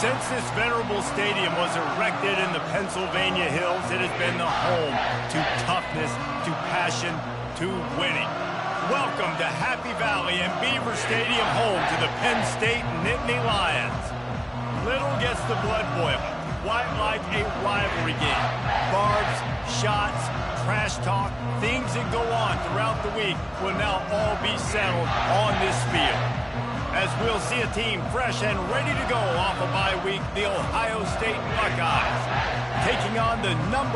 Since this venerable stadium was erected in the Pennsylvania hills, it has been the home to toughness, to passion, to winning. Welcome to Happy Valley and Beaver Stadium, home to the Penn State Nittany Lions. Little gets the blood boiling, quite like a rivalry game. Barbs, shots, trash talk, things that go on throughout the week will now all be settled on this field. As we'll see a team fresh and ready to go off a bye week, the Ohio State Buckeyes, taking on the #1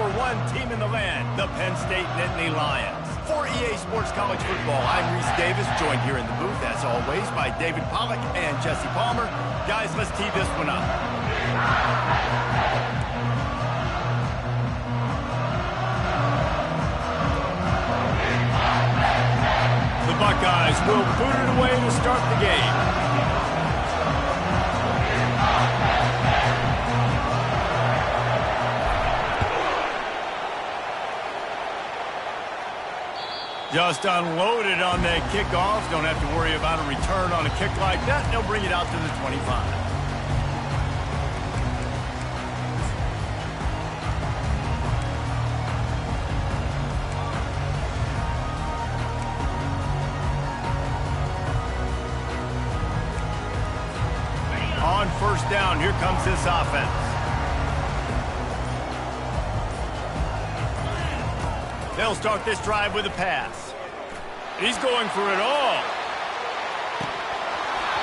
team in the land, the Penn State Nittany Lions. For EA Sports College Football, I'm Reese Davis, joined here in the booth, as always, by David Pollack and Jesse Palmer. Guys, let's tee this one up. The Buckeyes will boot it away to start the game. Just unloaded on that kickoff. Don't have to worry about a return on a kick like that. They'll bring it out to the 25. On first down, here comes this offense. They'll start this drive with a pass. He's going for it all.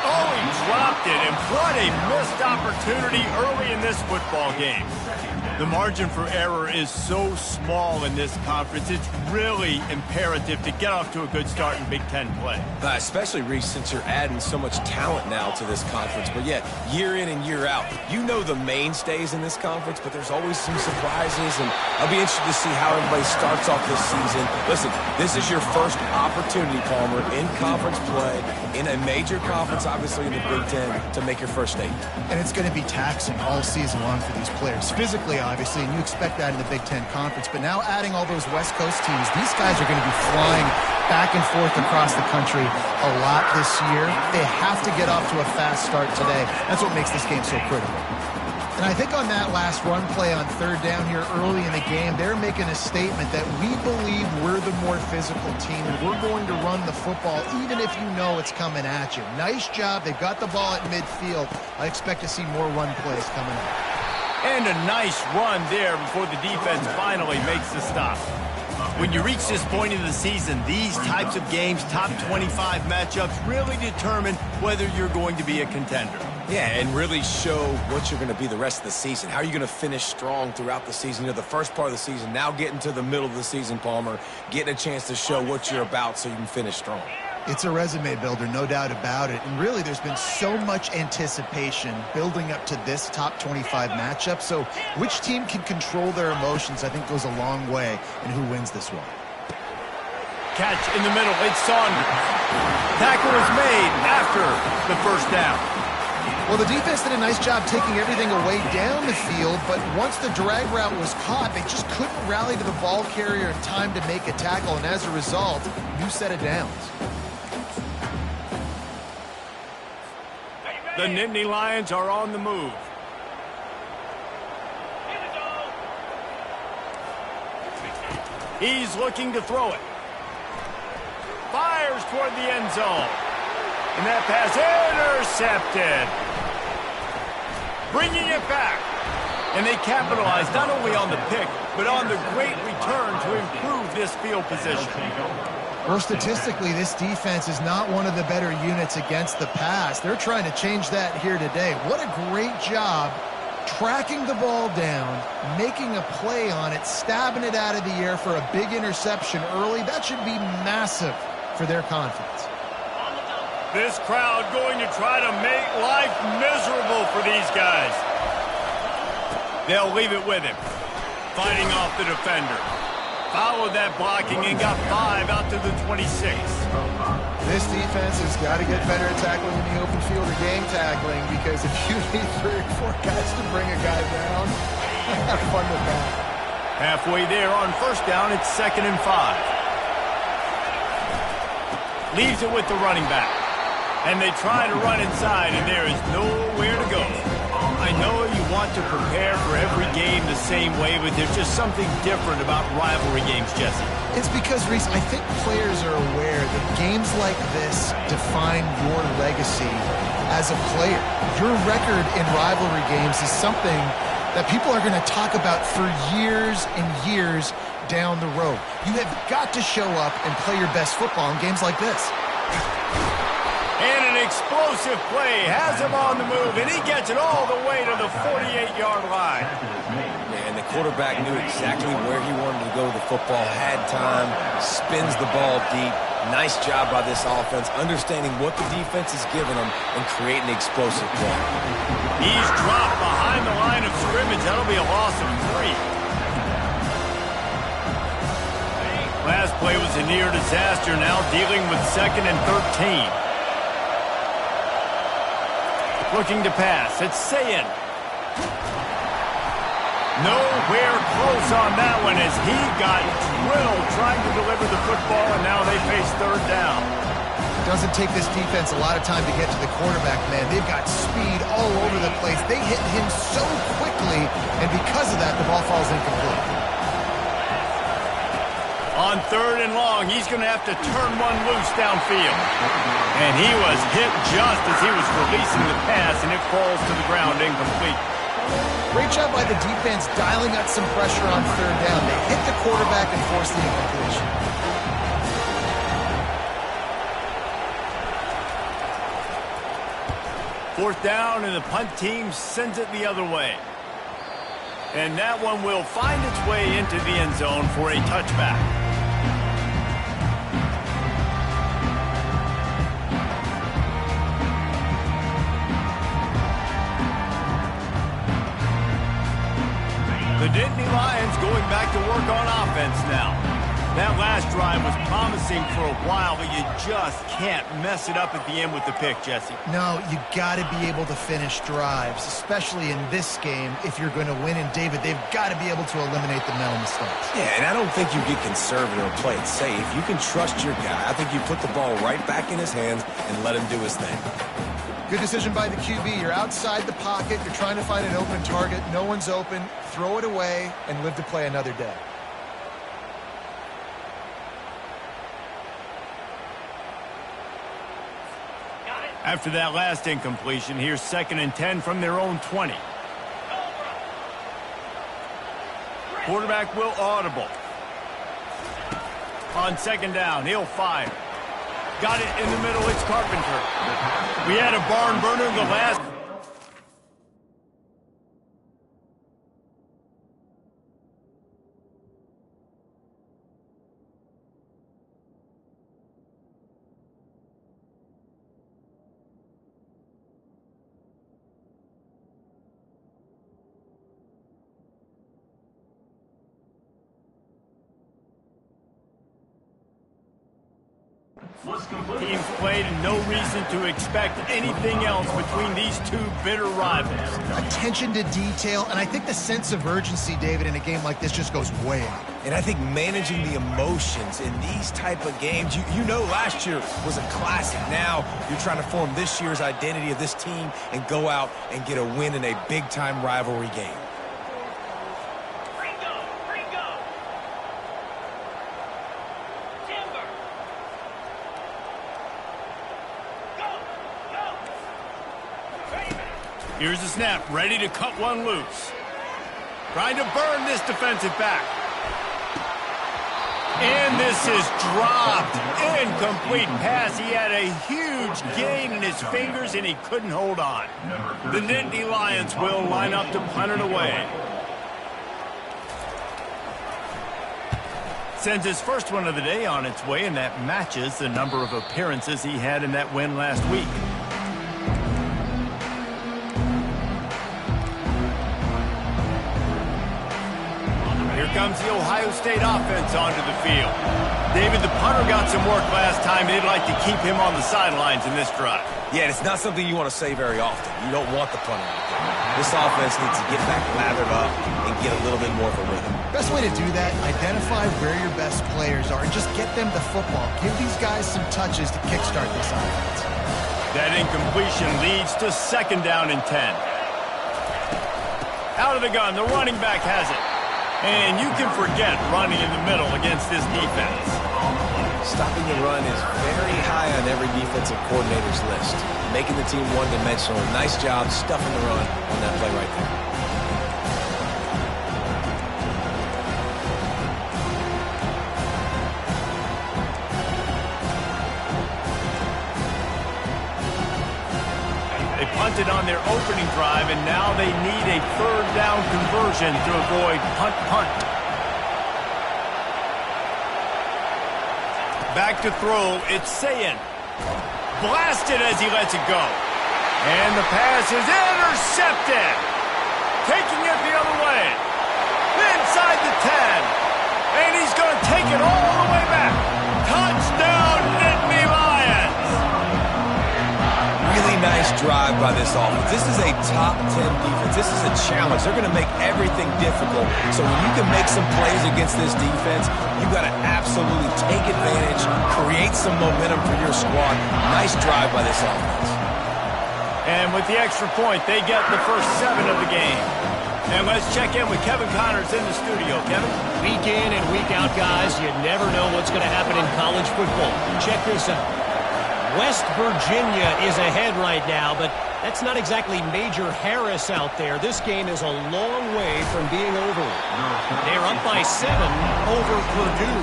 Oh, he dropped it, and what a missed opportunity early in this football game. The margin for error is so small in this conference, it's really imperative to get off to a good start in Big Ten play. Especially, Reese, since you're adding so much talent now to this conference. But yet, year in and year out, you know the mainstays in this conference, but there's always some surprises, and I'll be interested to see how everybody starts off this season. Listen, this is your first opportunity, Palmer, in conference play, in a major conference, obviously in the Big Ten, to make your first statement. And it's going to be taxing all season long for these players, physically, obviously, and you expect that in the Big Ten Conference. But now adding all those West Coast teams, these guys are going to be flying back and forth across the country a lot this year. They have to get off to a fast start today. That's what makes this game so critical. And I think on that last run play on third down here early in the game, they're making a statement that we believe we're the more physical team and we're going to run the football even if you know it's coming at you. Nice job. They've got the ball at midfield. I expect to see more run plays coming up. And a nice run there before the defense finally makes the stop. When you reach this point in the season, these types of games, top 25 matchups, really determine whether you're going to be a contender. Yeah, and really show what you're going to be the rest of the season. How are you going to finish strong throughout the season? You know, the first part of the season, now getting to the middle of the season, Palmer, getting a chance to show what you're about so you can finish strong. It's a resume builder, no doubt about it. And really, there's been so much anticipation building up to this top 25 matchup. So which team can control their emotions, I think, goes a long way in who wins this one. Catch in the middle. It's Saunders. Tackle is made after the first down. Well, the defense did a nice job taking everything away down the field, but once the drag route was caught, they just couldn't rally to the ball carrier in time to make a tackle, and as a result, new set of downs. The Nittany Lions are on the move. He's looking to throw it. Fires toward the end zone. And that pass intercepted. Bringing it back. And they capitalized not only on the pick, but on the great return to improve this field position. Well, statistically, this defense is not one of the better units against the pass. They're trying to change that here today. What a great job tracking the ball down, making a play on it, stabbing it out of the air for a big interception early. That should be massive for their confidence. This crowd going to try to make life miserable for these guys. They'll leave it with him. Fighting off the defender. Followed that blocking and got 5 out to the 26. This defense has got to get better at tackling in the open field or game tackling, because if you need 3 or 4 guys to bring a guy down, have fun with that. Halfway there on first down, it's 2nd and 5. Leaves it with the running back. And they try to run inside, and there is nowhere to go. A I know you want to prepare for every game the same way, but there's just something different about rivalry games, Jesse. It's because, Reese, I think players are aware that games like this define your legacy as a player. Your record in rivalry games is something that people are going to talk about for years and years down the road. You have got to show up and play your best football in games like this. And an explosive play has him on the move, and he gets it all the way to the 48-yard line. And the quarterback knew exactly where he wanted to go with the football, had time, spins the ball deep. Nice job by this offense, understanding what the defense is giving them and creating an explosive play. He's dropped behind the line of scrimmage. That'll be a loss of 3. Last play was a near disaster, now dealing with 2nd and 13. Looking to pass. It's Sayin. Nowhere close on that one as he got drilled trying to deliver the football, and now they face 3rd down. It doesn't take this defense a lot of time to get to the quarterback, man. They've got speed all over the place. They hit him so quickly, and because of that, the ball falls incomplete. On 3rd and long, he's going to have to turn one loose downfield. And he was hit just as he was releasing the pass, and it falls to the ground incomplete. Great job by the defense dialing up some pressure on 3rd down. They hit the quarterback and forced the incompletion. Fourth down, and the punt team sends it the other way. And that one will find its way into the end zone for a touchback. The Nittany Lions going back to work on offense now. That last drive was promising for a while, but you just can't mess it up at the end with the pick, Jesse. No, you got to be able to finish drives, especially in this game if you're going to win. And, David, they've got to be able to eliminate the mental mistakes. Yeah, and I don't think you get conservative or play it safe. You can trust your guy. I think you put the ball right back in his hands and let him do his thing. Good decision by the QB. You're outside the pocket. You're trying to find an open target. No one's open. Throw it away and live to play another day. After that last incompletion, here's 2nd and 10 from their own 20. Quarterback will audible. On 2nd down, he'll fire. Got it in the middle, it's Carpenter. We had a barn burner the last... Teams played and no reason to expect anything else between these two bitter rivals. Attention to detail, and I think the sense of urgency, David, in a game like this just goes way up. And I think managing the emotions in these type of games, you know last year was a classic. Now you're trying to form this year's identity of this team and go out and get a win in a big-time rivalry game. Here's the snap, ready to cut one loose. Trying to burn this defensive back. And this is dropped. Incomplete pass. He had a huge gain in his fingers, and he couldn't hold on. The Nittany Lions will line up to punt it away. Sends his first one of the day on its way, and that matches the number of appearances he had in that win last week. Here comes the Ohio State offense onto the field. David, the punter got some work last time. They'd like to keep him on the sidelines in this drive. Yeah, it's not something you want to say very often. You don't want the punter out there. This offense needs to get back lathered up and get a little bit more of a rhythm. Best way to do that, identify where your best players are and just get them the football. Give these guys some touches to kickstart this offense. That incompletion leads to 2nd down and 10. Out of the gun, the running back has it. And you can forget running in the middle against this defense. Stopping the run is very high on every defensive coordinator's list. Making the team one-dimensional. Nice job stuffing the run on that play right there. They punted on their opening drive, and now they need a third down conversion to avoid punt. Back to throw, it's Sayin. Blasted as he lets it go. And the pass is intercepted. Taking it the other way. Inside the 10. And he's going to take it all the way back. Touchdown, Nittany Lions. Really nice drive by this offense. This is a top 10 defense. This is a challenge. They're going to make everything difficult. So when you can make some plays against this defense, you got to absolutely take advantage, create some momentum for your squad. Nice drive by this offense. And with the extra point, they get the first 7 of the game. And let's check in with Kevin Connors in the studio. Kevin? Week in and week out, guys, you never know what's going to happen in college football. Check this out. West Virginia is ahead right now, but that's not exactly Major Harris out there. This game is a long way from being over. They're up by 7 over Purdue.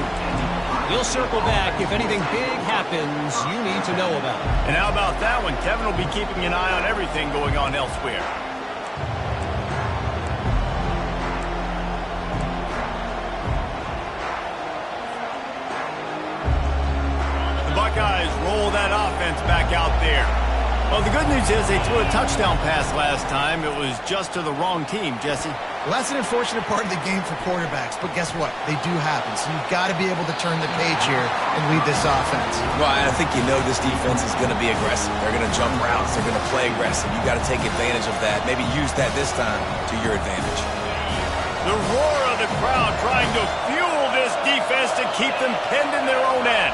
We'll circle back if anything big happens you need to know about. And how about that one? Kevin will be keeping an eye on everything going on elsewhere. The Buckeyes roll that offense back out there. Well, the good news is they threw a touchdown pass last time. It was just to the wrong team, Jesse. Well, that's an unfortunate part of the game for quarterbacks, but guess what? They do happen, so you've got to be able to turn the page here and lead this offense. Well, I think you know this defense is going to be aggressive. They're going to jump routes. They're going to play aggressive. You've got to take advantage of that. Maybe use that this time to your advantage. The roar of the crowd trying to fuel this defense to keep them pinned in their own end.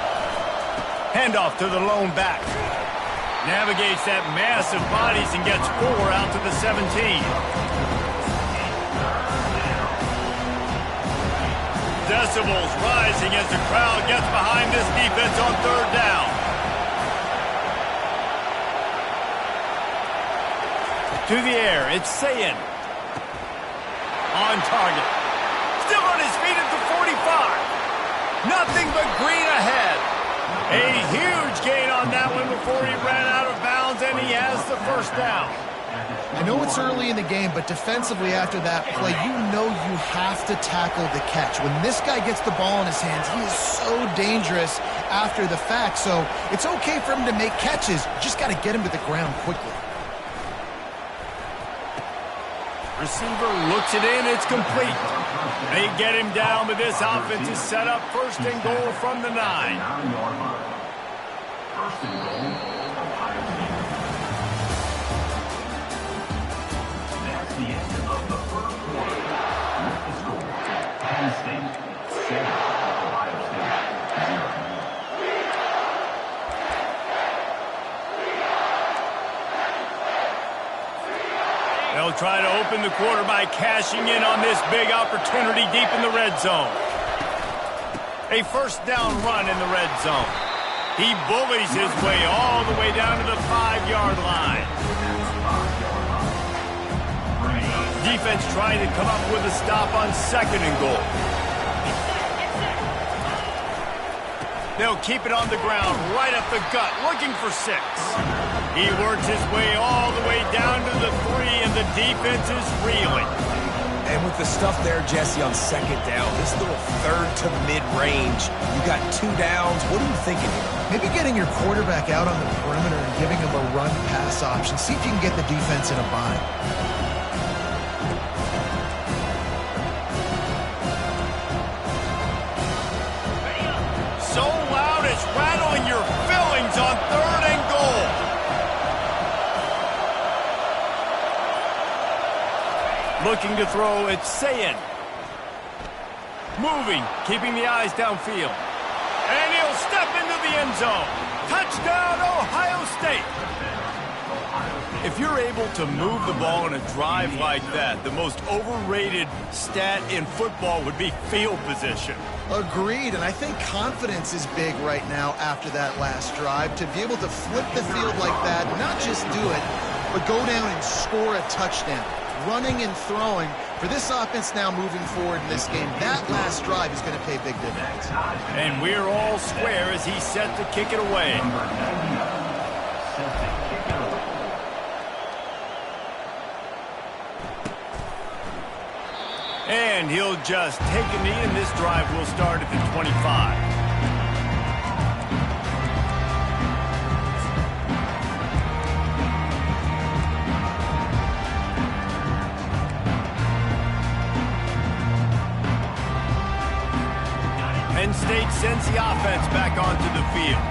Handoff to the lone back. Navigates that mass of bodies and gets 4 out to the 17. Decibels rising as the crowd gets behind this defense on third down. To the air, it's Sayin. On target. Still on his feet at the 45. Nothing but green ahead. A huge gain on that one before he ran out of bounds, and he has the first down. I know it's early in the game, but defensively after that play, you know you have to tackle the catch. When this guy gets the ball in his hands, he is so dangerous after the fact. So it's okay for him to make catches. You just got to get him to the ground quickly. Receiver looks it in, it's complete. They get him down, but this offense is set up first and goal from the 9. First and goal, Ohio State. That's the end of the first quarter. The score, Penn State 7, Ohio State 0. They'll try to open the quarter by cashing in on this big opportunity deep in the red zone. A first down run in the red zone. He bullies his way all the way down to the 5-yard line. Defense trying to come up with a stop on second and goal. They'll keep it on the ground, right up the gut, looking for 6. He works his way all the way down to the 3, and the defense is reeling. And with the stuff there, Jesse, on second down, this little third to mid-range, you got 2 downs. What are you thinking here? Maybe getting your quarterback out on the perimeter and giving him a run-pass option. See if you can get the defense in a bind. So loud it's rattling your fillings on third and goal. Looking to throw, it's Sayin. Moving, keeping the eyes downfield. And he'll step into the end zone. Touchdown, Ohio State. If you're able to move the ball in a drive like that, the most overrated stat in football would be field position. Agreed, and I think confidence is big right now after that last drive. To be able to flip the field like that, not just do it, but go down and score a touchdown. Running and throwing, for this offense now moving forward in this game, that last drive is going to pay big dividends. And we're all square as he's set to kick it away. And he'll just take a knee, and this drive will start at the 25. Penn State sends the offense back onto the field.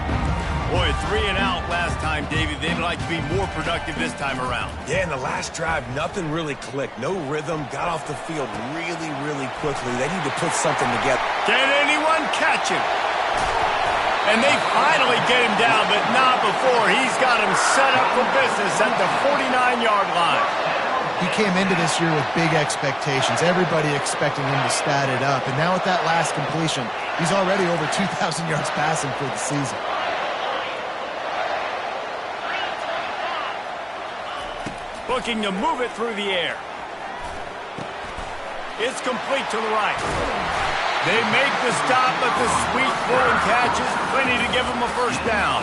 Boy, 3 and out last time, Davey. They'd like to be more productive this time around. Yeah, in the last drive, nothing really clicked. No rhythm, got off the field really, really quickly. They need to put something together. Can anyone catch him? And they finally get him down, but not before. He's got him set up for business at the 49-yard line. He came into this year with big expectations. Everybody expecting him to stat it up. And now with that last completion, he's already over 2,000 yards passing for the season. Looking to move it through the air. It's complete to the right. They make the stop, but the sweet throwing catch is plenty to give them a first down.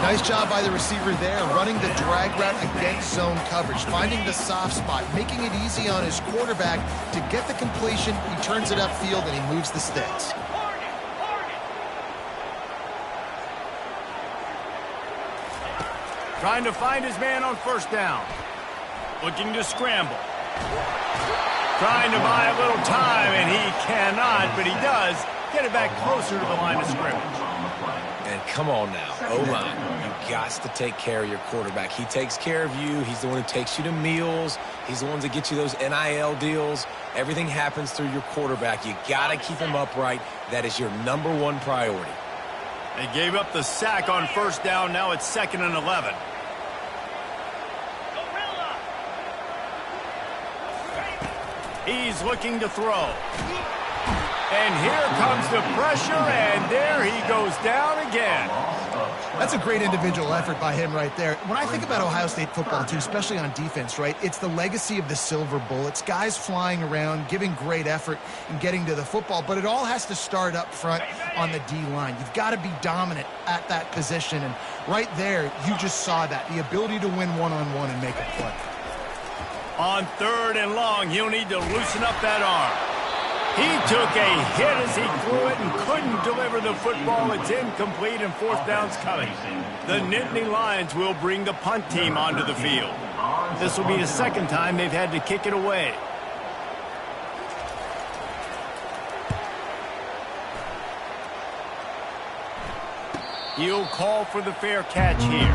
Nice job by the receiver there, running the drag route against zone coverage, finding the soft spot, making it easy on his quarterback to get the completion. He turns it upfield, and he moves the sticks. Trying to find his man on first down. Looking to scramble. Trying to buy a little time, and he cannot, but he does get it back closer to the line of scrimmage. And come on now, O-line, you got to take care of your quarterback. He takes care of you. He's the one who takes you to meals. He's the one that gets you those NIL deals. Everything happens through your quarterback. You got to keep him upright. That is your #1 priority. They gave up the sack on first down. Now it's 2nd and 11. He's looking to throw. And here comes the pressure, and there he goes down again. That's a great individual effort by him right there. When I think about Ohio State football, too, especially on defense, right, it's the legacy of the silver bullets, guys flying around, giving great effort and getting to the football, but it all has to start up front on the D-line. You've got to be dominant at that position, and right there, you just saw that, the ability to win one-on-one and make a play. On 3rd and long, he'll need to loosen up that arm. He took a hit as he threw it and couldn't deliver the football. It's incomplete, and 4th down's coming. The Nittany Lions will bring the punt team onto the field. This will be the 2nd time they've had to kick it away. He'll call for the fair catch here.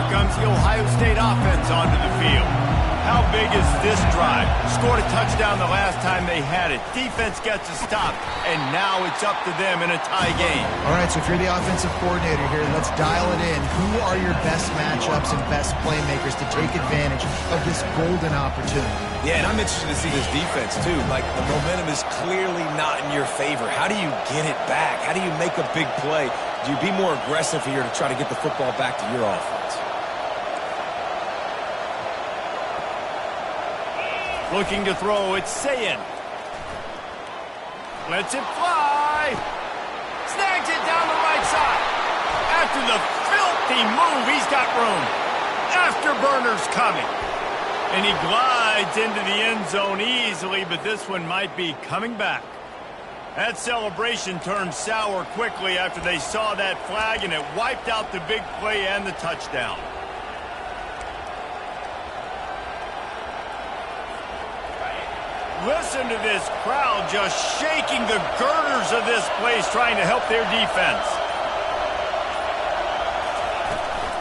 Comes the Ohio State offense onto the field. How big is this drive? Scored a touchdown the last time they had it. Defense gets a stop, and now it's up to them in a tie game. All right, so if you're the offensive coordinator here, let's dial it in. Who are your best matchups and best playmakers to take advantage of this golden opportunity? Yeah, and I'm interested to see this defense, too. Like, the momentum is clearly not in your favor. How do you get it back? How do you make a big play? Do you be more aggressive here to try to get the football back to your offense? Looking to throw, it's Sayin. Lets it fly. Snags it down the right side. After the filthy move, he's got room. Afterburner's coming. And he glides into the end zone easily, but this one might be coming back. That celebration turned sour quickly after they saw that flag, and it wiped out the big play and the touchdown. Listen to this crowd just shaking the girders of this place, trying to help their defense.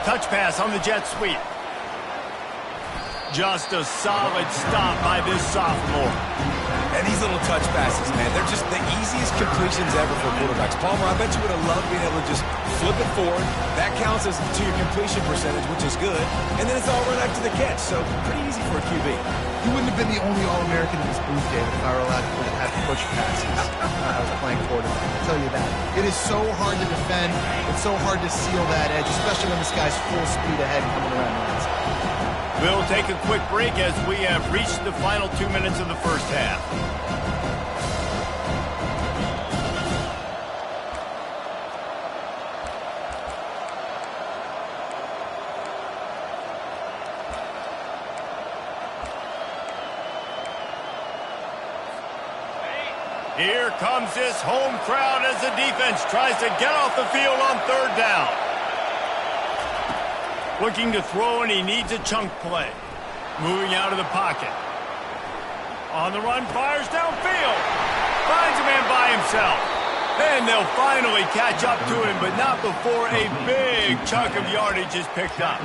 Touch pass on the jet sweep. Just a solid stop by this sophomore. And these little touch passes, man, they're just the easy easiest completions ever for quarterbacks. Palmer, I bet you would have loved being able to just flip it forward. That counts as to your completion percentage, which is good. And then it's all run out to the catch, so pretty easy for a QB. You wouldn't have been the only All-American in this booth, David, if I were allowed to have push passes when I was playing quarterback. I'll tell you that. It is so hard to defend. It's so hard to seal that edge, especially when this guy's full speed ahead coming around the outside. We'll take a quick break as we have reached the final 2 minutes of the first half. Here comes this home crowd as the defense tries to get off the field on third down. Looking to throw, and he needs a chunk play. Moving out of the pocket. On the run, fires downfield. Finds a man by himself. And they'll finally catch up to him, but not before a big chunk of yardage is picked up.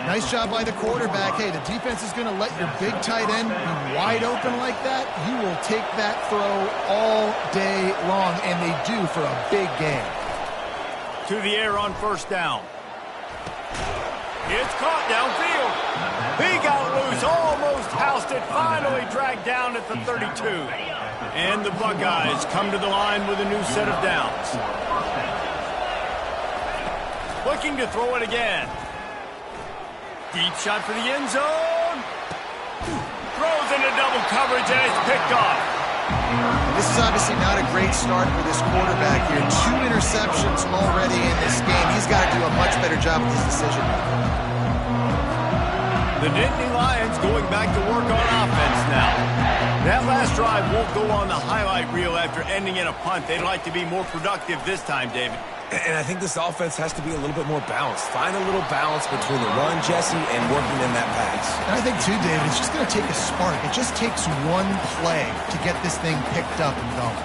Nice job by the quarterback. Hey, the defense is going to let your big tight end be wide open like that. You will take that throw all day long, and they do for a big gain. To the air on first down. It's caught downfield. He got loose, almost housed it, finally dragged down at the 32. And the Buckeyes come to the line with a new set of downs. Looking to throw it again. Deep shot for the end zone. Throws into double coverage, and it's picked off. This is obviously not a great start for this quarterback here. 2 interceptions already in this game. He's got to do a much better job with his decision. The Nittany Lions going back to work on offense now. That last drive won't go on the highlight reel after ending in a punt. They'd like to be more productive this time, David. And I think this offense has to be a little bit more balanced. Find a little balance between the run, Jesse, and working in that pass. And I think, too, David, it's just going to take a spark. It just takes one play to get this thing picked up and going.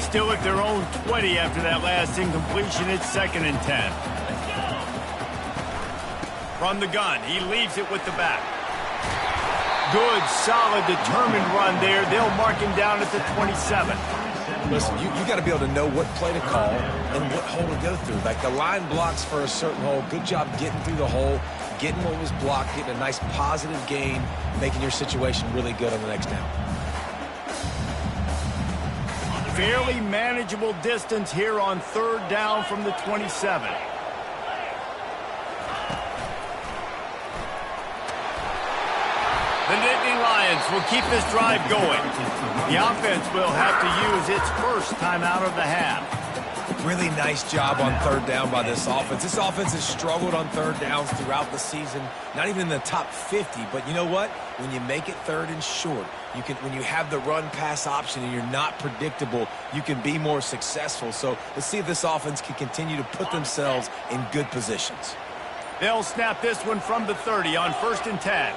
Still at their own 20 after that last incompletion. It's 2nd and 10. From the gun, he leaves it with the back. Good, solid, determined run there. They'll mark him down at the 27. Listen, you got to be able to know what play to call and what hole to go through. Like the line blocks for a certain hole. Good job getting through the hole, getting what was blocked, getting a nice positive gain, making your situation really good on the next down. Fairly manageable distance here on third down from the 27. The Nittany Lions will keep this drive going. The offense will have to use its first timeout of the half. Really nice job on third down by this offense. This offense has struggled on third downs throughout the season. Not even in the top 50, but you know what? When you make it third and short, when you have the run-pass option and you're not predictable, you can be more successful. So let's see if this offense can continue to put themselves in good positions. They'll snap this one from the 30 on 1st and 10.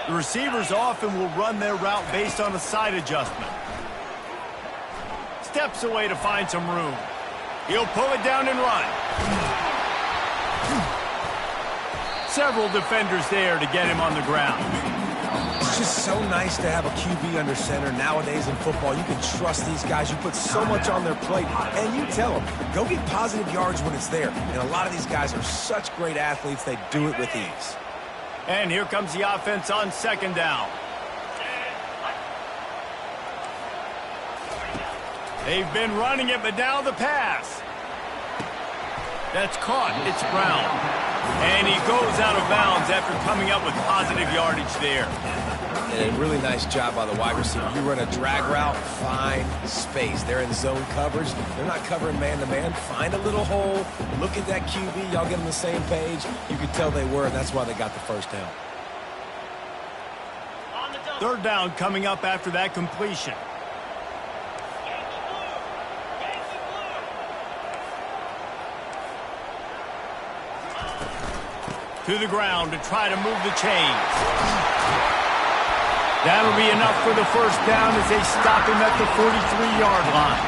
The receivers often will run their route based on a side adjustment. Steps away to find some room. He'll pull it down and run. Several defenders there to get him on the ground. It's just so nice to have a QB under center. Nowadays in football, you can trust these guys. You put so much on their plate, and you tell them, go get positive yards when it's there. And a lot of these guys are such great athletes, they do it with ease. And here comes the offense on 2nd down. They've been running it, but now the pass. That's caught. It's Brown. And he goes out of bounds after coming up with positive yardage there. And a really nice job by the wide receiver. You run a drag route, find space. They're in zone coverage. They're not covering man-to-man. Find a little hole. Look at that QB. Y'all get on the same page. You could tell they were, and that's why they got the first down. Third down coming up after that completion. To the ground to try to move the chains. That'll be enough for the first down as they stop him at the 43-yard line.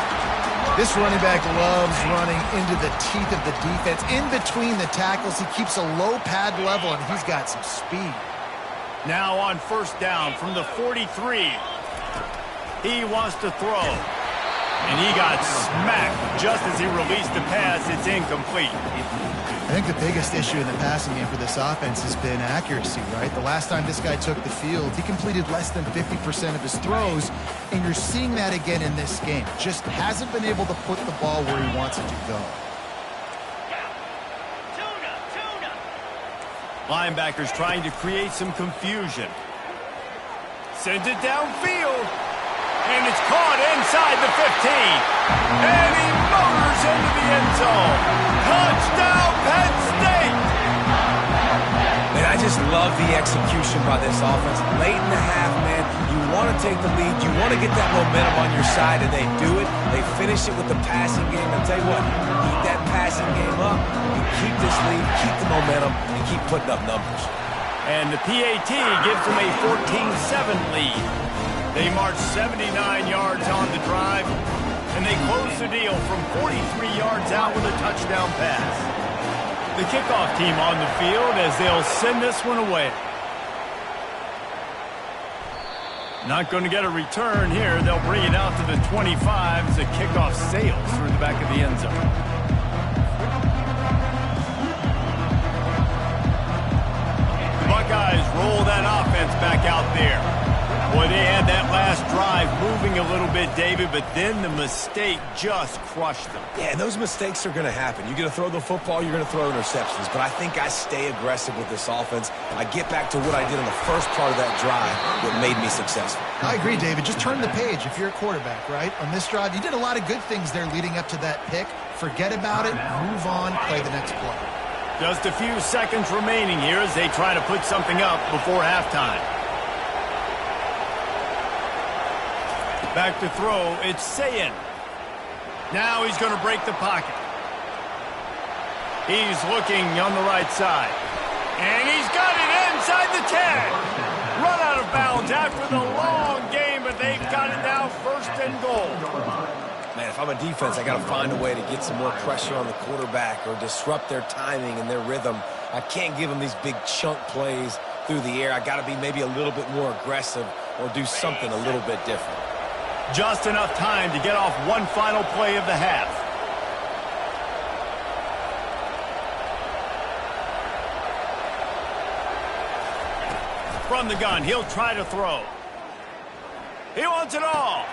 This running back loves running into the teeth of the defense. In between the tackles, he keeps a low pad level, and he's got some speed. Now on first down from the 43. He wants to throw. And he got smacked just as he released the pass. It's incomplete. I think the biggest issue in the passing game for this offense has been accuracy, right? The last time this guy took the field, he completed less than 50% of his throws, and you're seeing that again in this game. Just hasn't been able to put the ball where he wants it to go. Linebackers trying to create some confusion. Sends it downfield. And it's caught inside the 15. And he motors into the end zone. Touchdown, Penn State! Man, I just love the execution by this offense. Late in the half, man, you want to take the lead. You want to get that momentum on your side, and they do it. They finish it with the passing game. And tell you what, keep that passing game up. You keep this lead, keep the momentum, and keep putting up numbers. And the PAT gives them a 14-7 lead. They march 79 yards on the drive, and they close the deal from 43 yards out with a touchdown pass. The kickoff team on the field as they'll send this one away. Not going to get a return here. They'll bring it out to the 25 as the kickoff sails through the back of the end zone. The Buckeyes roll that offense back out there. Boy, they had that last drive moving a little bit, David, but then the mistake just crushed them. Yeah, and those mistakes are going to happen. You're going to throw the football, you're going to throw interceptions. But I think I stay aggressive with this offense, and I get back to what I did in the first part of that drive that made me successful. I agree, David. Just turn the page if you're a quarterback, right? On this drive, you did a lot of good things there leading up to that pick. Forget about it, move on, play the next play. Just a few seconds remaining here as they try to put something up before halftime. Back to throw, it's Sayin. Now he's going to break the pocket. He's looking on the right side. And he's got it inside the 10. Run out of bounds after the long game, but they've got it now first and goal. Man, if I'm a defense, I got to find a way to get some more pressure on the quarterback or disrupt their timing and their rhythm. I can't give them these big chunk plays through the air. I got to be maybe a little bit more aggressive or do something a little bit different. Just enough time to get off one final play of the half. From the gun, he'll try to throw. He wants it all.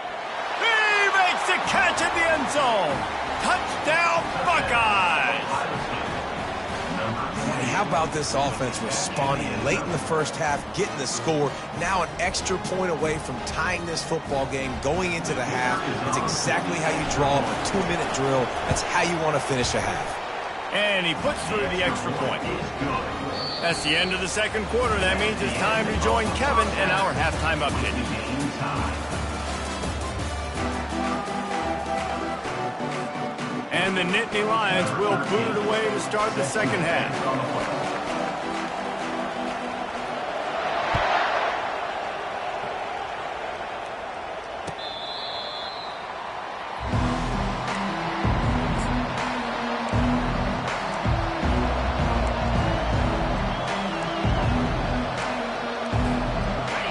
He makes the catch in the end zone. Touchdown, Buckeyes! How about this offense responding late in the first half, getting the score, now an extra point away from tying this football game, going into the half. It's exactly how you draw up a 2-minute drill. That's how you want to finish a half. And he puts through the extra point. That's the end of the second quarter. That means it's time to join Kevin in our halftime update. And the Nittany Lions will boot it away to start the second half.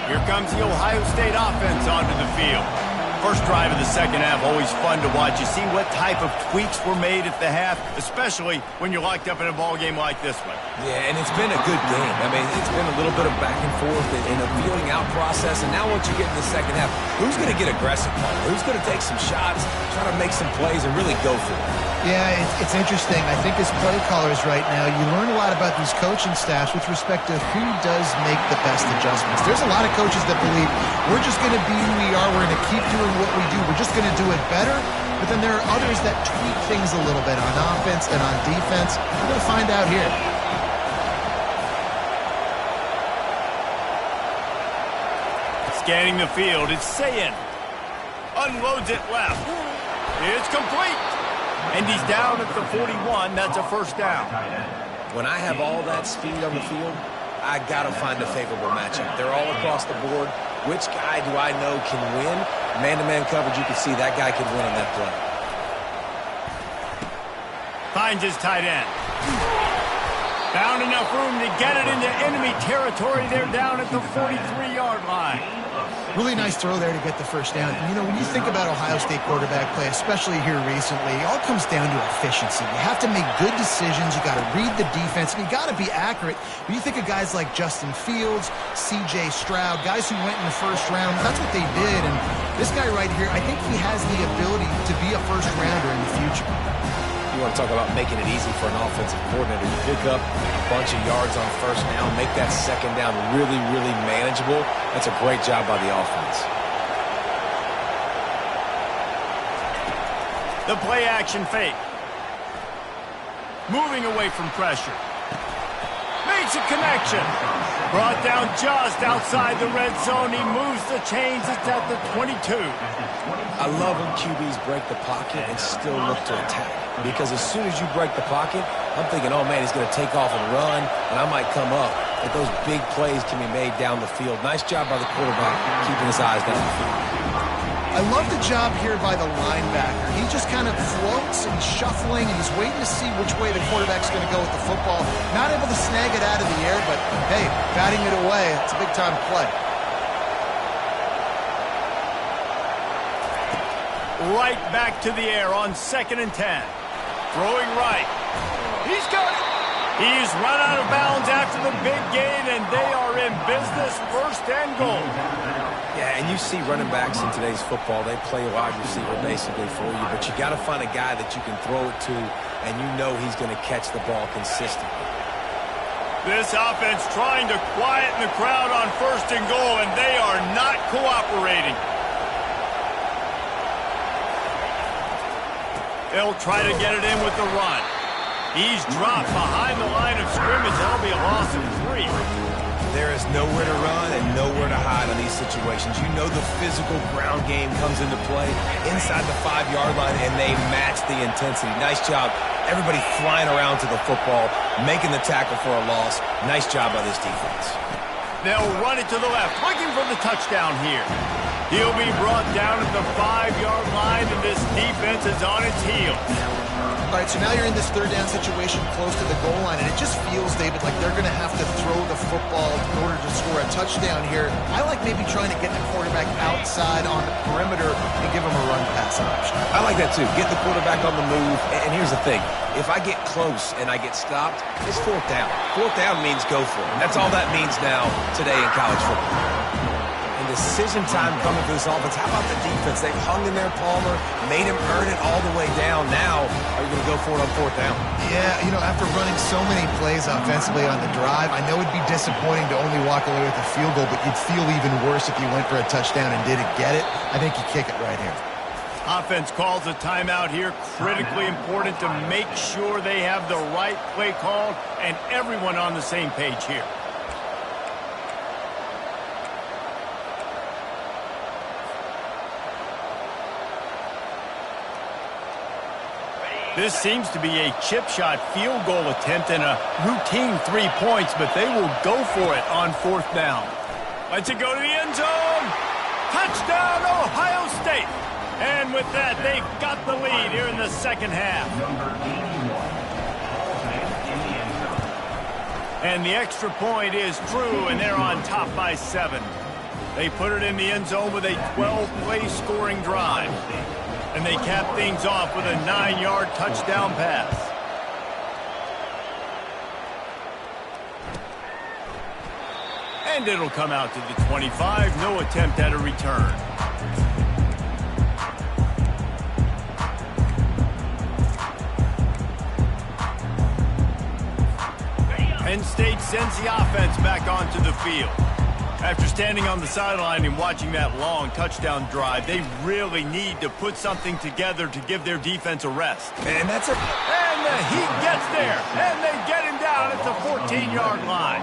Here comes the Ohio State offense onto the field. First drive of the second half, always fun to watch. You see what type of tweaks were made at the half, especially when you're locked up in a ball game like this one. Yeah, and it's been a good game. I mean, it's been a little bit of back and forth and a feeling out process. And now once you get in the second half, who's going to get aggressive, Paul? Who's going to take some shots, try to make some plays, and really go for it? Yeah, it's interesting. I think as play callers right now, you learn a lot about these coaching staffs with respect to who does make the best adjustments. There's a lot of coaches that believe we're just going to be who we are. We're going to keep doing what we do. We're just going to do it better. But then there are others that tweak things a little bit on offense and on defense. We're going to find out here. Scanning the field, it's Sayin. Unloads it left. It's complete. And he's down at the 41. That's a first down. When I have all that speed on the field, I got to find a favorable matchup. They're all across the board. Which guy do I know can win? Man-to-man coverage, you can see that guy can win on that play. Finds his tight end. Found enough room to get it into enemy territory. They're down at the 43-yard line. Really nice throw there to get the first down. And, you know, when you think about Ohio State quarterback play, especially here recently, it all comes down to efficiency. You have to make good decisions. You got to read the defense, and you got to be accurate. When you think of guys like Justin Fields, C.J. Stroud, guys who went in the first round, that's what they did. And this guy right here, I think he has the ability to be a first-rounder in the future. You want to talk about making it easy for an offensive coordinator. You pick up a bunch of yards on first down, make that second down really, really manageable. That's a great job by the offense. The play action fake. Moving away from pressure. Makes a connection. Brought down just outside the red zone. He moves the chains. It's at the 22. I love when QBs break the pocket and still look to attack. Because as soon as you break the pocket, I'm thinking, oh, man, he's going to take off and run, and I might come up. But those big plays can be made down the field. Nice job by the quarterback keeping his eyes down the field. I love the job here by the linebacker. He just kind of floats and shuffling, and he's waiting to see which way the quarterback's going to go with the football. Not able to snag it out of the air, but, hey, batting it away, it's a big-time play. Right back to the air on 2nd and 10. Throwing right. He's got it. He's run out of bounds after the big gain, and they are in business. 1st and goal. Yeah, and you see running backs in today's football, they play wide receiver basically for you, but you got to find a guy that you can throw it to, and you know he's going to catch the ball consistently. This offense trying to quieten the crowd on 1st and goal, and they are not cooperating. They'll try to get it in with the run. He's dropped behind the line of scrimmage. That'll be a loss of 3. There is nowhere to run and nowhere to hide in these situations. You know the physical ground game comes into play inside the 5-yard line, and they match the intensity. Nice job. Everybody flying around to the football, making the tackle for a loss. Nice job by this defense. They'll run it to the left, looking for the touchdown here. He'll be brought down at the 5-yard line, and this defense is on its heels. All right, so now you're in this 3rd down situation close to the goal line, and it just feels, David, like they're going to have to throw the football in order to score a touchdown here. I like maybe trying to get the quarterback outside on the perimeter and give him a run-pass option. I like that, too. Get the quarterback on the move. And here's the thing. If I get close and I get stopped, it's 4th down. 4th down means go for it. And that's all that means now today in college football. Decision time coming for this offense. How about the defense? They've hung in there, Palmer, made him earn it all the way down. Now, are you going to go for it on 4th down? Yeah, you know, after running so many plays offensively on the drive, I know it'd be disappointing to only walk away with a field goal, but you'd feel even worse if you went for a touchdown and didn't get it. I think you kick it right here. Offense calls a timeout here. Critically important to make sure they have the right play called and everyone on the same page here. This seems to be a chip shot field goal attempt and a routine 3 points, but they will go for it on 4th down. Let's it go to the end zone. Touchdown, Ohio State. And with that, they've got the lead here in the 2nd half. And the extra point is true, and they're on top by 7. They put it in the end zone with a 12-play scoring drive. And they cap things off with a 9-yard touchdown pass. And it'll come out to the 25. No attempt at a return. Penn State sends the offense back onto the field. After standing on the sideline and watching that long touchdown drive, they really need to put something together to give their defense a rest. And that's it. And the Heat gets there, and they get him down at the 14-yard line.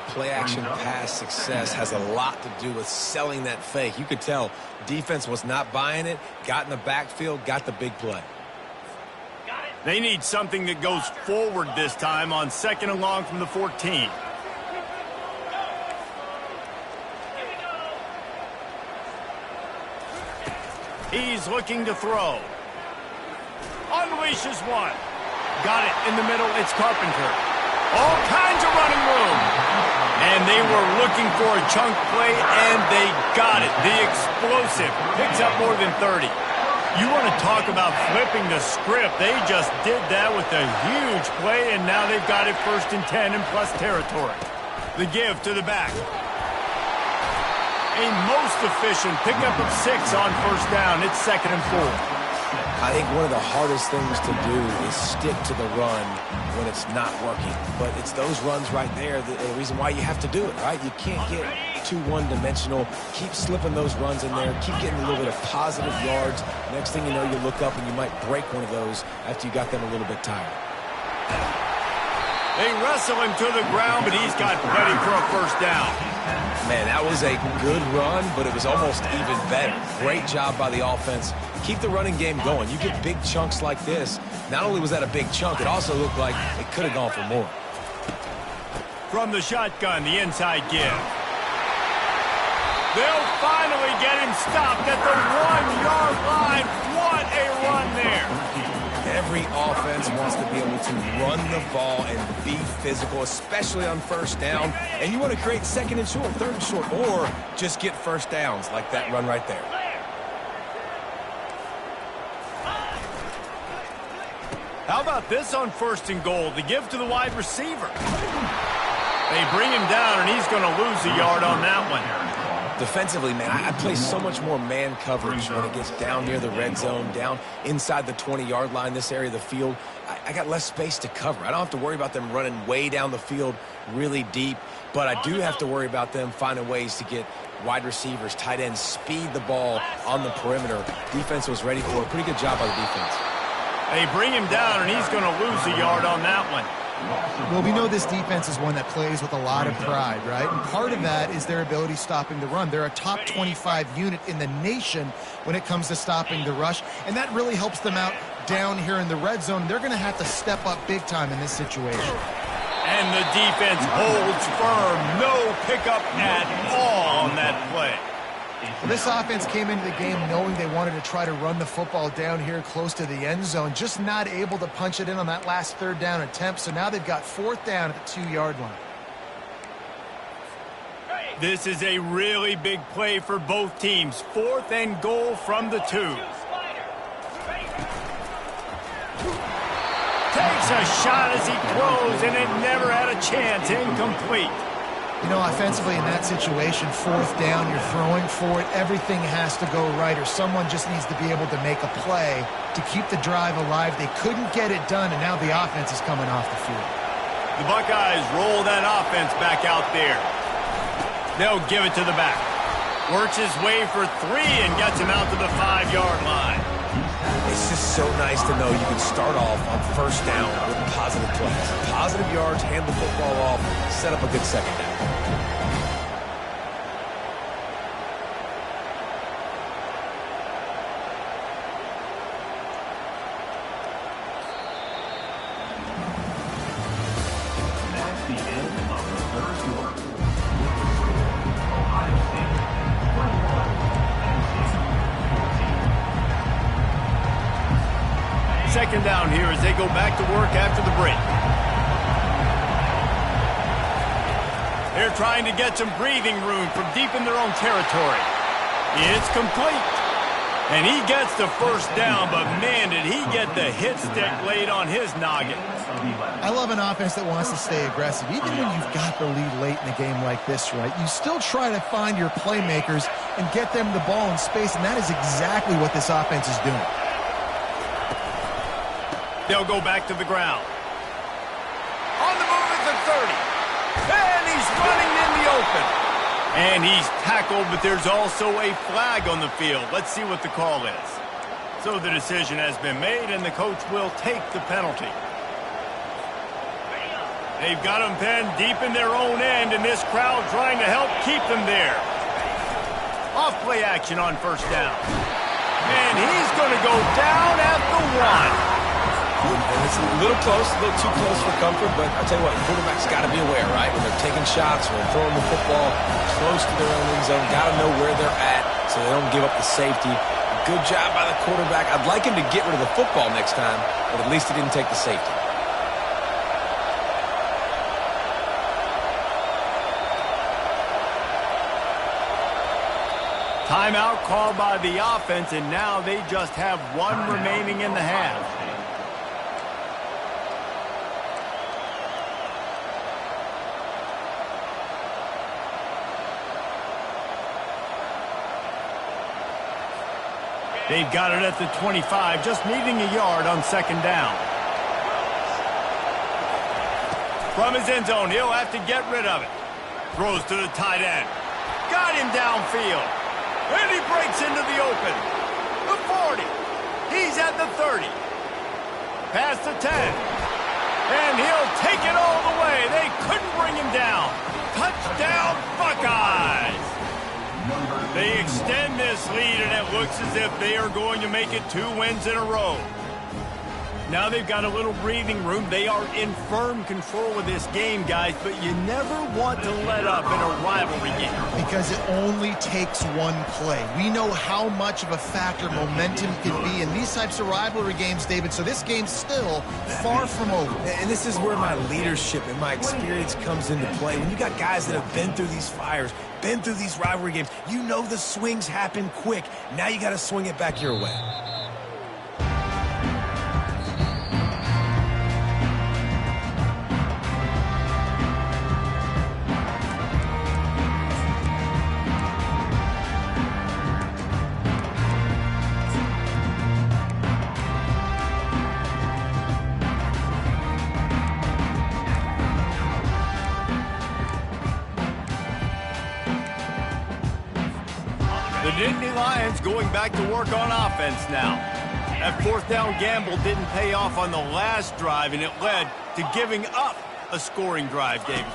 Play-action pass success has a lot to do with selling that fake. You could tell defense was not buying it, got in the backfield, got the big play. They need something that goes forward this time on 2nd and long from the 14. He's looking to throw. Unleashes one. Got it in the middle. It's Carpenter. All kinds of running room. And they were looking for a chunk play, and they got it. The explosive picks up more than 30. You want to talk about flipping the script. They just did that with a huge play, and now they've got it 1st and 10 in plus territory. The give to the back. A most efficient pickup of 6 on 1st down. It's 2nd and 4. I think one of the hardest things to do is stick to the run when it's not working. But it's those runs right there, the reason why you have to do it, right? You can't get too one-dimensional. Keep slipping those runs in there. Keep getting a little bit of positive yards. Next thing you know, you look up and you might break one of those after you got them a little bit tired. They wrestle him to the ground, but he's got ready for a 1st down. Man, that was a good run, but it was almost even better. Great job by the offense. Keep the running game going. You get big chunks like this. Not only was that a big chunk, it also looked like it could have gone for more. From the shotgun, the inside give. They'll finally get him stopped at the 1-yard line. What a run there. Every offense wants to be able to run the ball and be physical, especially on 1st down. And you want to create 2nd and short, 3rd and short, or just get 1st downs like that run right there. How about this on 1st and goal? The give to the wide receiver. They bring him down, and he's going to lose a yard on that one. Defensively, man, I play so much more man coverage when it gets down near the red zone, down inside the 20-yard line, this area of the field. I got less space to cover. I don't have to worry about them running way down the field really deep, but I do have to worry about them finding ways to get wide receivers, tight ends, speed the ball on the perimeter. Defense was ready for it. Pretty good job by the defense. They bring him down, and he's going to lose a yard on that one. Well, we know this defense is one that plays with a lot of pride, right? And part of that is their ability stopping the run. They're a top 25 unit in the nation when it comes to stopping the rush, and that really helps them out down here in the red zone. They're going to have to step up big time in this situation. And the defense holds firm. No pickup at all on that play. Well, this offense came into the game knowing they wanted to try to run the football down here close to the end zone, just not able to punch it in on that last 3rd down attempt, so now they've got 4th down at the 2-yard line. This is a really big play for both teams. 4th and goal from the 2. Takes a shot as he throws, and it never had a chance. Incomplete. You know, offensively in that situation, 4th down, you're throwing for it, everything has to go right, or someone just needs to be able to make a play to keep the drive alive. They couldn't get it done, and now the offense is coming off the field. The Buckeyes roll that offense back out there. They'll give it to the back. Works his way for 3 and gets him out to the 5-yard line. It's just so nice to know you can start off on 1st down with positive plays. Positive yards, hand the football off, set up a good 2nd down. That's the end of the 3rd quarter. Ohio State 21, Penn State 14. 2nd down here as they go back to work after the break. They're trying to get some breathing room from deep in their own territory. It's complete. And he gets the 1st down, but man, did he get the hit stick laid on his noggin. I love an offense that wants to stay aggressive. Even when you've got the lead late in a game like this, right, you still try to find your playmakers and get them the ball in space, and that is exactly what this offense is doing. They'll go back to the ground. On the move at the 30. And he's running in the open. And he's tackled, but there's also a flag on the field. Let's see what the call is. So the decision has been made, and the coach will take the penalty. They've got them pinned deep in their own end, and this crowd trying to help keep them there. Off play action on 1st down. And he's going to go down at the 1. And it's a little close, a little too close for comfort, but I'll tell you what, quarterback's got to be aware, right? When they're taking shots, when they're throwing the football close to their own end zone, got to know where they're at so they don't give up the safety. Good job by the quarterback. I'd like him to get rid of the football next time, but at least he didn't take the safety. Timeout called by the offense, and now they just have one remaining in the half. They've got it at the 25, just needing a yard on second down. From his end zone, he'll have to get rid of it. Throws to the tight end. Got him downfield. And he breaks into the open. The 40. He's at the 30. Past the 10. And he'll take it all the way. They couldn't bring him down. Touchdown, Buckeyes. They extend this lead, and it looks as if they are going to make it 2 wins in a row. Now they've got a little breathing room. They are in firm control of this game, guys, but you never want to let up in a rivalry game. Because it only takes one play. We know how much of a factor momentum can be in these types of rivalry games, David, so this game's still far from over. And this is where my leadership and my experience comes into play. When you got guys that have been through these fires, been through these rivalry games, you know the swings happen quick. Now you got to swing it back your way. The Nittany Lions going back to work on offense now. That fourth down gamble didn't pay off on the last drive, and it led to giving up a scoring drive, David.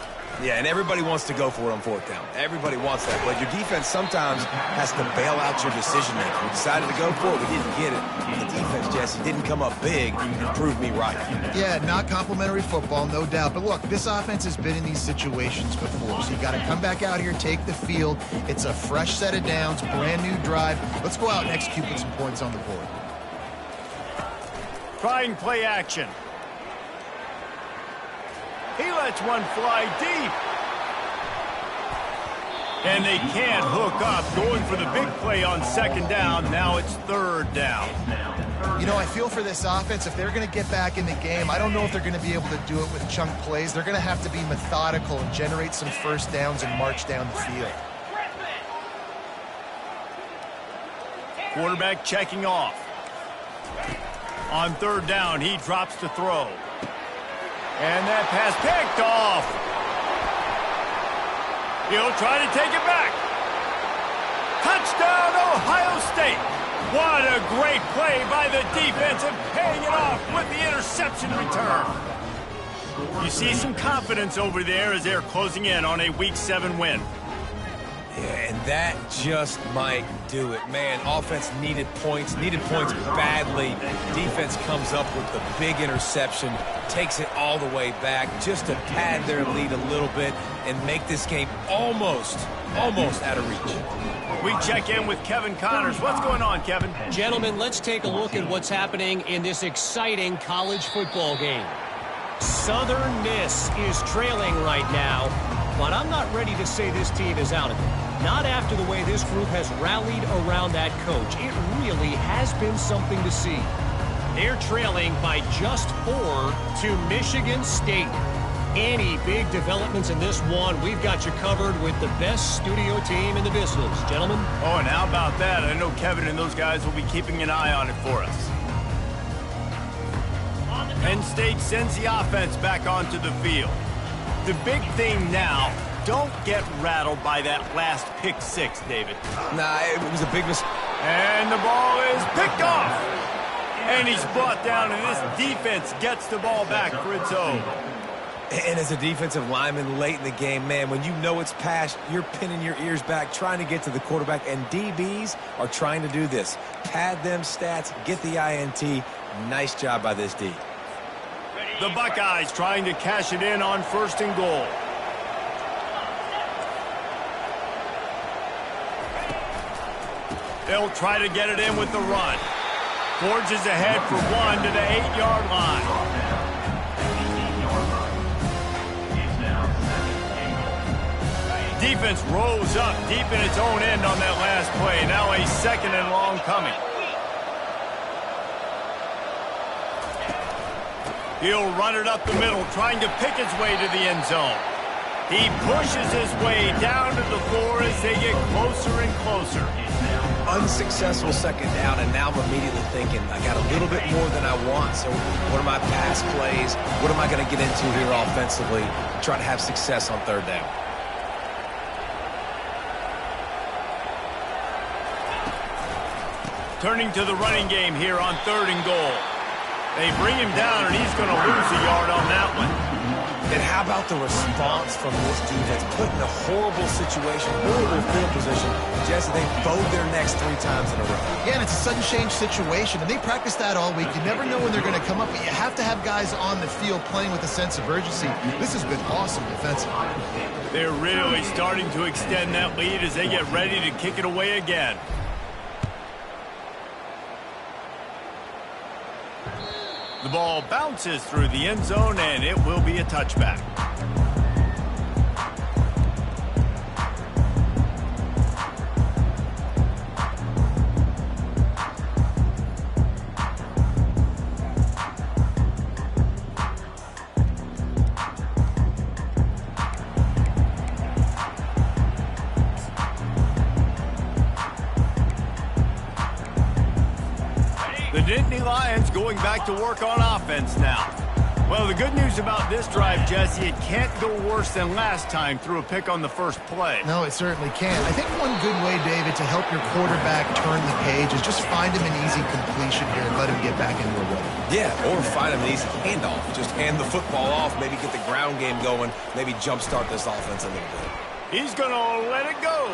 Yeah, and everybody wants to go for it on fourth down. Everybody wants that. But your defense sometimes has to bail out your decision-making. We decided to go for it. We didn't get it. The defense, Jesse, didn't come up big and prove me right. Yeah, not complimentary football, no doubt. But look, this offense has been in these situations before. So you got to come back out here, take the field. It's a fresh set of downs, brand new drive. Let's go out and execute with some points on the board. Trying play action. He lets one fly deep. And they can't hook up. Going for the big play on second down. Now it's third down. You know, I feel for this offense, if they're going to get back in the game, I don't know if they're going to be able to do it with chunk plays. They're going to have to be methodical and generate some first downs and march down the field. Quarterback checking off. On third down, he drops to throw. And that pass picked off. He'll try to take it back. Touchdown, Ohio State. What a great play by the defense and paying it off with the interception return. You see some confidence over there as they're closing in on a Week 7 win. Yeah, and that just might do it. Man, offense needed points badly. Defense comes up with the big interception, takes it all the way back just to pad their lead a little bit and make this game almost out of reach. We check in with Kevin Connors. What's going on, Kevin? Gentlemen, let's take a look at what's happening in this exciting college football game. Southern Miss is trailing right now, but I'm not ready to say this team is out of it. Not after the way this group has rallied around that coach. It really has been something to see. They're trailing by just 4 to Michigan State. Any big developments in this one, we've got you covered with the best studio team in the business. Gentlemen? Oh, and how about that? I know Kevin and those guys will be keeping an eye on it for us. Penn State sends the offense back onto the field. The big thing now, don't get rattled by that last pick six, David. Nah, it was a big mistake. And the ball is picked off. And he's brought down, and this defense gets the ball back for its own. And as a defensive lineman late in the game, man, when you know it's passed, you're pinning your ears back, trying to get to the quarterback, and DBs are trying to do this. Pad them stats, get the INT. Nice job by this D. The Buckeyes trying to cash it in on 1st and goal. They'll try to get it in with the run. Forges ahead for 1 to the 8-yard line. defense rose up deep in its own end on that last play. Now a 2nd and long coming. He'll run it up the middle, trying to pick his way to the end zone. He pushes his way down to the floor as they get closer and closer. Unsuccessful 2nd down, and now I'm immediately thinking, I got a little bit more than I want, so what are my pass plays? What am I going to get into here offensively? Try to have success on 3rd down. Turning to the running game here on 3rd and goal. They bring him down, and he's going to lose a yard on that one. And how about the response from this defense? Put in a horrible situation, horrible field position. Jesse, they bowed their necks 3 times in a row. Yeah, and it's a sudden change situation, and they practice that all week. You never know when they're going to come up, but you have to have guys on the field playing with a sense of urgency. This has been awesome defensively. They're really starting to extend that lead as they get ready to kick it away again. The ball bounces through the end zone, and it will be a touchback. The Nittany Lions going back to work on offense now. Well, the good news about this drive, Jesse, it can't go worse than last time through a pick on the first play. No, it certainly can't. I think one good way, David, to help your quarterback turn the page is just find him an easy completion here and let him get back into a rhythm. Yeah, or find him an easy handoff. Just hand the football off, maybe get the ground game going, maybe jumpstart this offense a little bit. He's going to let it go.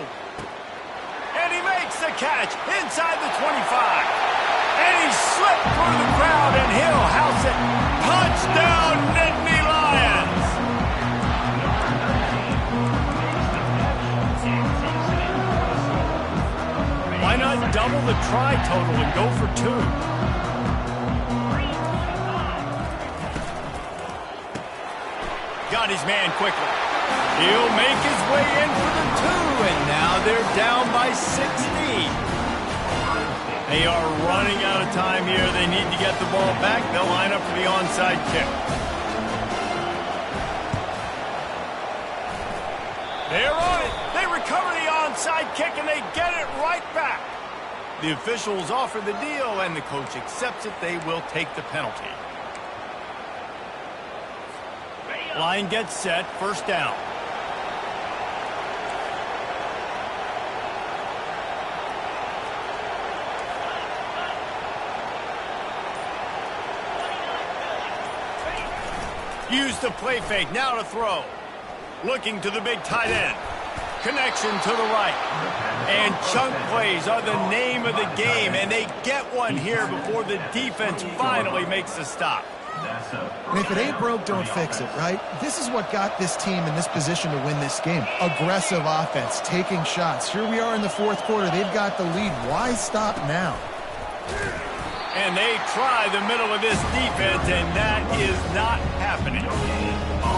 And he makes the catch inside the 25. And he slipped through the crowd, and he'll house it. Touchdown, Nittany Lions! Why not double the try total and go for 2? Got his man quickly. He'll make his way in for the 2, and now they're down by 16. They are running out of time here. They need to get the ball back. They'll line up for the onside kick. They're on it. They recover the onside kick, and they get it right back. The officials offer the deal, and the coach accepts it. They will take the penalty. Line gets set. 1st down. Use the play fake, now to throw. Looking to the big tight end. Connection to the right. And chunk plays are the name of the game, and they get one here before the defense finally makes the stop. And if it ain't broke, don't fix it, right? This is what got this team in this position to win this game. Aggressive offense, taking shots. Here we are in the 4th quarter. They've got the lead. Why stop now? And they try the middle of this defense, and that is not happening.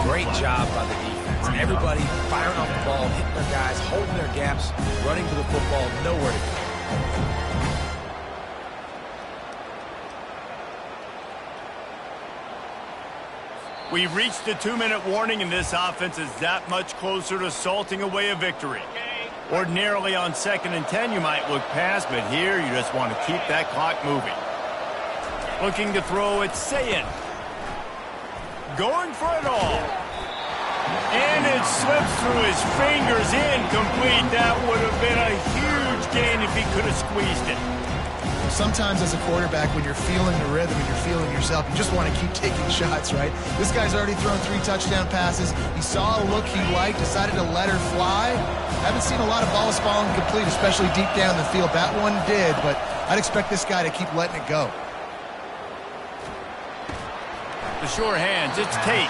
Great job by the defense. Everybody firing off the ball, hitting their guys, holding their gaps, running to the football, nowhere to go. We've reached the 2-minute warning, and this offense is that much closer to salting away a victory. Ordinarily on 2nd and 10, you might look past, but here you just want to keep that clock moving. Looking to throw, it's Sayin. Going for it all. And it slips through his fingers, incomplete. That would have been a huge gain if he could have squeezed it. Sometimes as a quarterback, when you're feeling the rhythm and you're feeling yourself, you just want to keep taking shots, right? This guy's already thrown 3 touchdown passes. He saw a look he liked, decided to let her fly. Haven't seen a lot of balls falling complete, especially deep down the field. That one did, but I'd expect this guy to keep letting it go. The sure hands, it's Tate.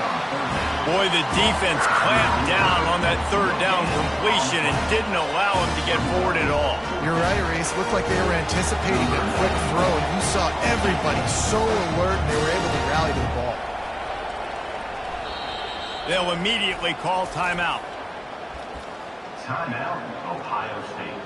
Boy, the defense clamped down on that 3rd down completion and didn't allow him to get forward at all. You're right, Reese. Looked like they were anticipating a quick throw, and you saw everybody so alert, and they were able to rally to the ball. They'll immediately call timeout. Timeout, Ohio State.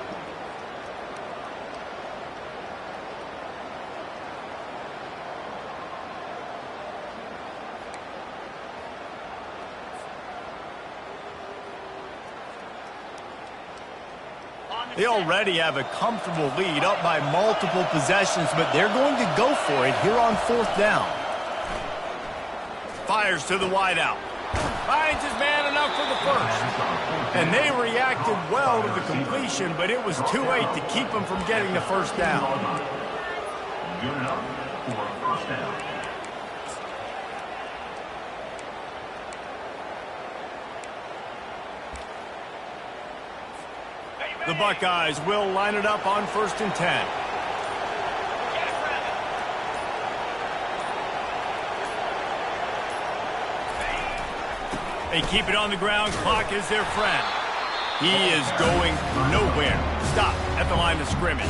They already have a comfortable lead, up by multiple possessions, but they're going to go for it here on 4th down. Fires to the wideout. Finds his man enough for the first. And they reacted well to the completion, but it was too late to keep them from getting the first down. Good enough for a first down. The Buckeyes will line it up on 1st and 10. They keep it on the ground. Clock is their friend. He is going nowhere. Stop at the line of scrimmage.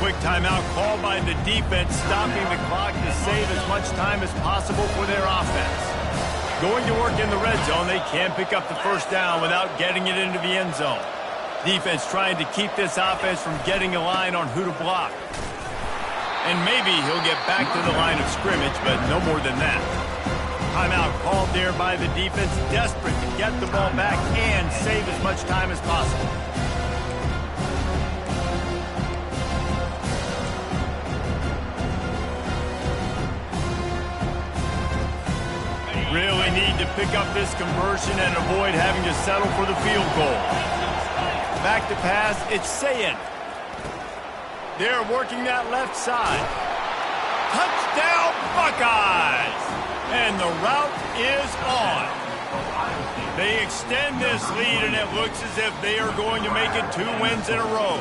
Quick timeout called by the defense, stopping the clock to save as much time as possible for their offense. Going to work in the red zone. They can't pick up the first down without getting it into the end zone. Defense trying to keep this offense from getting a line on who to block. And maybe he'll get back to the line of scrimmage, but no more than that. Timeout called there by the defense, desperate to get the ball back and save as much time as possible. Really need to pick up this conversion and avoid having to settle for the field goal. Back to pass, it's Saying. They're working that left side. Touchdown, Buckeyes! And the route is on. They extend this lead, and it looks as if they are going to make it 2 wins in a row.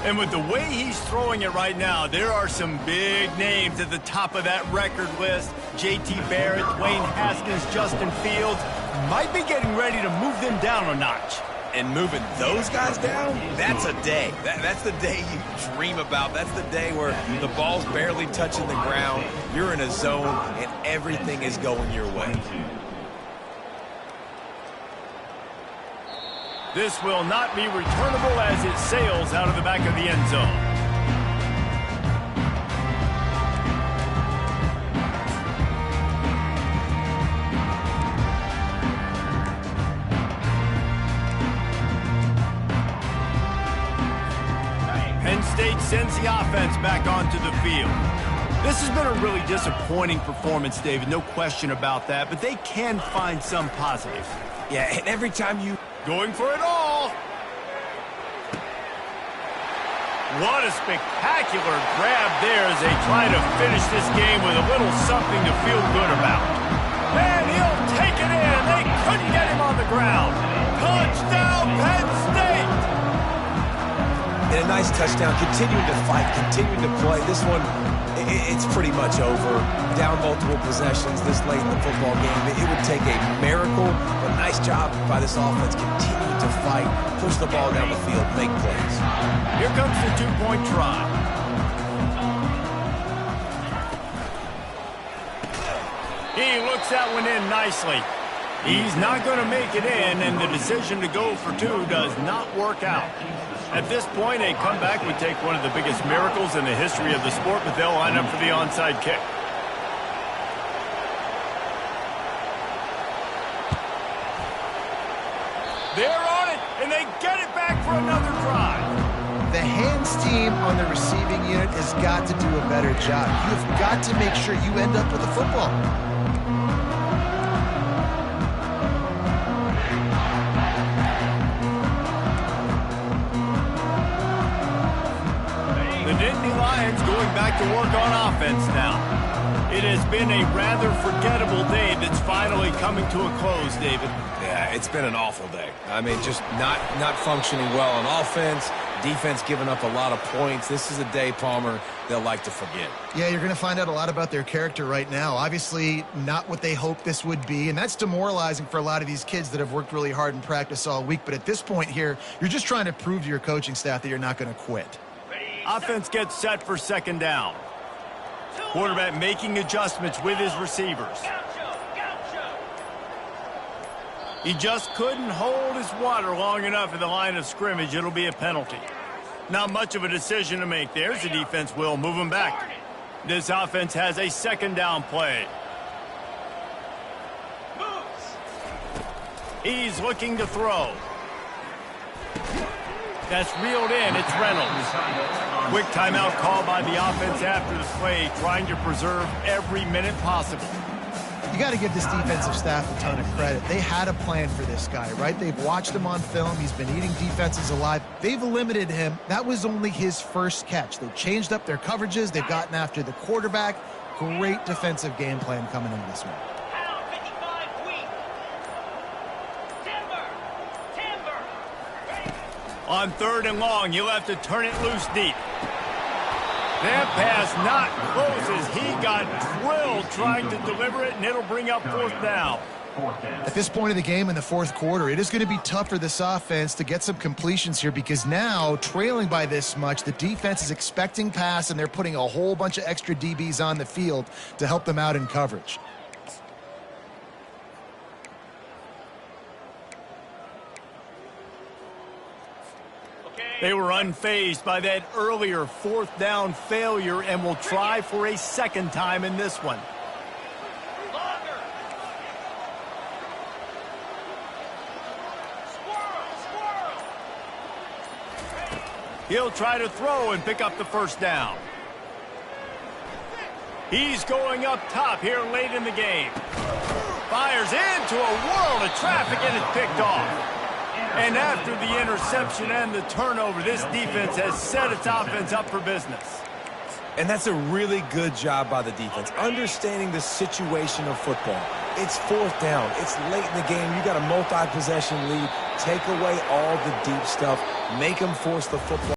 And with the way he's throwing it right now, there are some big names at the top of that record list. J.T. Barrett, Dwayne Haskins, Justin Fields might be getting ready to move them down a notch. And moving those guys down, that's a day. That's the day you dream about. That's the day where the ball's barely touching the ground, you're in a zone, and everything is going your way. This will not be returnable as it sails out of the back of the end zone. Penn State sends the offense back onto the field. This has been a really disappointing performance, David, no question about that, but they can find some positives. Yeah, and every time you... Going for it all. What a spectacular grab there as they try to finish this game with a little something to feel good about. And he'll take it in. They couldn't get him on the ground. Touchdown, Penn State! And a nice touchdown, continuing to fight, continuing to play. This one, it's pretty much over. Down multiple possessions this late in the football game. It would take a miracle, but nice job by this offense continuing to fight, push the ball down the field, make plays. Here comes the 2-point try. He looks that one in nicely. He's not going to make it in, and the decision to go for 2 does not work out. At this point, a comeback would take one of the biggest miracles in the history of the sport, but they'll line up for the onside kick. They're on it, and they get it back for another drive. The hands team on the receiving unit has got to do a better job. You've got to make sure you end up with the football. The Nittany Lions going back to work on offense now. It has been a rather forgettable day that's finally coming to a close, David. Yeah, it's been an awful day. I mean, just not functioning well on offense, defense giving up a lot of points. This is a day, Palmer, they'll like to forget. Yeah, you're going to find out a lot about their character right now. Obviously, not what they hoped this would be, and that's demoralizing for a lot of these kids that have worked really hard in practice all week. But at this point here, you're just trying to prove to your coaching staff that you're not going to quit. Offense gets set for 2nd down. Quarterback making adjustments with his receivers. He just couldn't hold his water long enough at the line of scrimmage. It'll be a penalty. Not much of a decision to make. There's the defense will move him back. This offense has a second down play. He's looking to throw. That's reeled in. It's Reynolds. Quick timeout call by the offense after the play, trying to preserve every minute possible. You got to give this defensive staff a ton of credit. They had a plan for this guy, right? They've watched him on film. He's been eating defenses alive. They've limited him. That was only his first catch. They've changed up their coverages. They've gotten after the quarterback. Great defensive game plan coming into this one. On 3rd and long, you'll have to turn it loose deep. That pass not close as he got drilled trying to deliver it, and it'll bring up 4th down. At this point of the game in the 4th quarter, it is going to be tough for this offense to get some completions here because now, trailing by this much, the defense is expecting pass, and they're putting a whole bunch of extra DBs on the field to help them out in coverage. They were unfazed by that earlier 4th down failure and will try for a second time in this one. He'll try to throw and pick up the 1st down. He's going up top here late in the game. Fires into a world of traffic and it's picked off. And after the interception and the turnover, this defense has set its offense up for business. And that's a really good job by the defense, understanding the situation of football. It's 4th down. It's late in the game. You got a multi-possession lead. Take away all the deep stuff. Make them force the football.